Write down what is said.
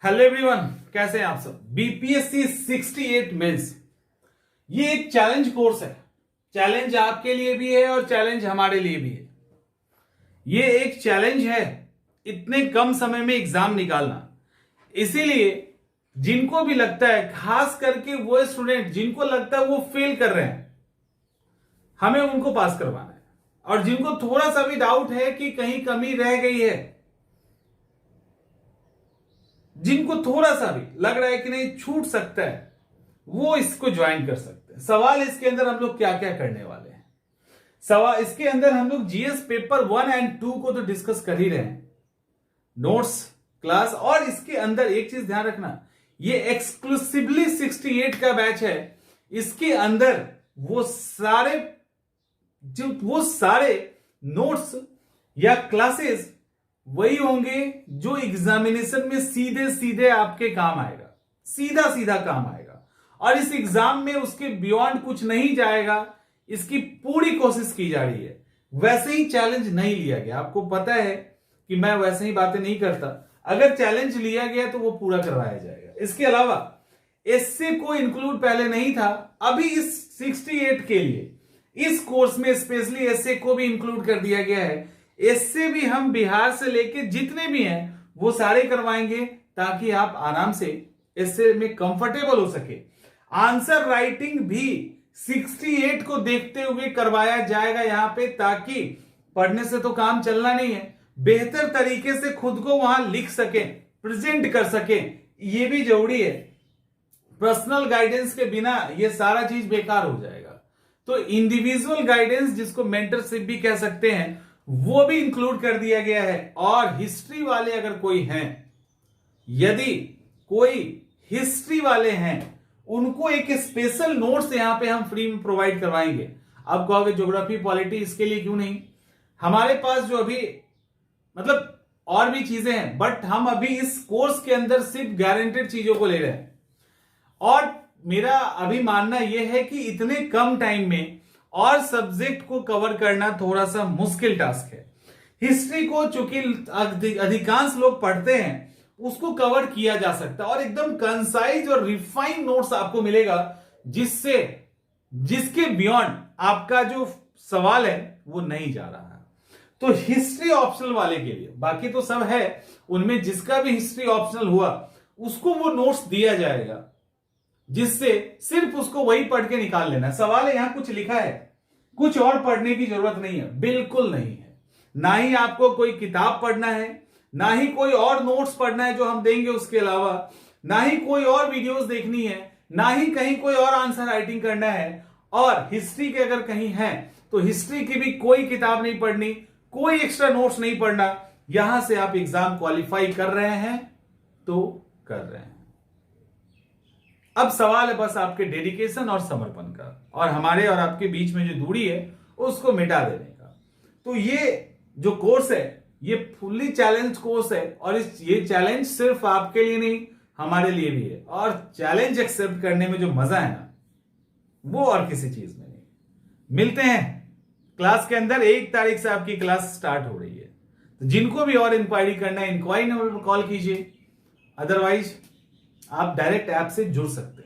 Hello everyone, कैसे हैं आप सब। बीपीएससी 68 मेंस ये एक चैलेंज कोर्स है। चैलेंज आपके लिए भी है और चैलेंज हमारे लिए भी है। ये एक चैलेंज है इतने कम समय में एग्जाम निकालना। इसीलिए जिनको भी लगता है, खास करके वो स्टूडेंट जिनको लगता है वो फेल कर रहे हैं, हमें उनको पास करवाना है। और जिनको थोड़ा सा भी डाउट है कि कहीं कमी रह गई है, जिनको थोड़ा सा भी लग रहा है कि नहीं छूट सकता है, वो इसको ज्वाइन कर सकते हैं। सवाल इसके अंदर हम लोग क्या क्या करने वाले हैं। सवाल इसके अंदर हम लोग जीएस पेपर 1 और 2 को तो डिस्कस कर ही रहे हैं, नोट्स क्लास। और इसके अंदर एक चीज ध्यान रखना, ये एक्सक्लूसिवली 68 का बैच है। इसके अंदर वो सारे नोट्स या क्लासेस वही होंगे जो एग्जामिनेशन में सीधे सीधे आपके काम आएगा, सीधा सीधा काम आएगा। और इस एग्जाम में उसके बियॉन्ड कुछ नहीं जाएगा, इसकी पूरी कोशिश की जा रही है। वैसे ही चैलेंज नहीं लिया गया, आपको पता है कि मैं वैसे ही बातें नहीं करता। अगर चैलेंज लिया गया तो वो पूरा करवाया जाएगा। इसके अलावा एसए को इंक्लूड पहले नहीं था, अभी इस 68 के लिए इस कोर्स में स्पेशली एसए को भी इंक्लूड कर दिया गया है। इससे भी हम बिहार से लेके जितने भी हैं वो सारे करवाएंगे, ताकि आप आराम से इससे में कंफर्टेबल हो सके। आंसर राइटिंग भी 68 को देखते हुए करवाया जाएगा यहां पे, ताकि पढ़ने से तो काम चलना नहीं है, बेहतर तरीके से खुद को वहां लिख सके, प्रेजेंट कर सके, ये भी जरूरी है। पर्सनल गाइडेंस के बिना ये सारा चीज बेकार हो जाएगा। तो इंडिविजुअल गाइडेंस, जिसको मेंटरशिप भी कह सकते हैं, वो भी इंक्लूड कर दिया गया है। और हिस्ट्री वाले अगर कोई हैं, यदि कोई हिस्ट्री वाले हैं, उनको एक स्पेशल नोट्स यहां पे हम फ्री में प्रोवाइड करवाएंगे। आप कहोगे ज्योग्राफी पॉलिटी इसके लिए क्यों नहीं, हमारे पास जो अभी मतलब और भी चीजें हैं, बट हम अभी इस कोर्स के अंदर सिर्फ गारंटेड चीजों को ले रहे हैं। और मेरा अभी मानना यह है कि इतने कम टाइम में और सब्जेक्ट को कवर करना थोड़ा सा मुश्किल टास्क है। हिस्ट्री को चूंकि अधिकांश लोग पढ़ते हैं, उसको कवर किया जा सकता है और एकदम कंसाइज और रिफाइंड नोट्स आपको मिलेगा, जिसके बियॉन्ड आपका जो सवाल है वो नहीं जा रहा है। तो हिस्ट्री ऑप्शनल वाले के लिए, बाकी तो सब है, उनमें जिसका भी हिस्ट्री ऑप्शनल हुआ उसको वो नोट्स दिया जाएगा, जिससे सिर्फ उसको वही पढ़ के निकाल लेना है। सवाल है यहां कुछ लिखा है, कुछ और पढ़ने की जरूरत नहीं है, बिल्कुल नहीं है। ना ही आपको कोई किताब पढ़ना है, ना ही कोई और नोट्स पढ़ना है जो हम देंगे उसके अलावा, ना ही कोई और वीडियोस देखनी है, ना ही कहीं कोई और आंसर राइटिंग करना है। और हिस्ट्री के अगर कहीं है तो हिस्ट्री की भी कोई किताब नहीं पढ़नी, कोई एक्स्ट्रा नोट्स नहीं पढ़ना। यहां से आप एग्जाम क्वालिफाई कर रहे हैं तो कर रहे हैं। अब सवाल है बस आपके डेडिकेशन और समर्पण का, और हमारे और आपके बीच में जो दूरी है उसको मिटा देने का। तो ये जो कोर्स है ये फुल्ली चैलेंज कोर्स है, और ये चैलेंज सिर्फ आपके लिए नहीं हमारे लिए भी है। और चैलेंज एक्सेप्ट करने में जो मजा है ना, वो और किसी चीज में नहीं। मिलते हैं क्लास के अंदर। 1 तारीख से आपकी क्लास स्टार्ट हो रही है, तो जिनको भी और इंक्वायरी करना है, इंक्वायरी नंबर पर कॉल कीजिए, अदरवाइज आप डायरेक्ट ऐप से जुड़ सकते हैं।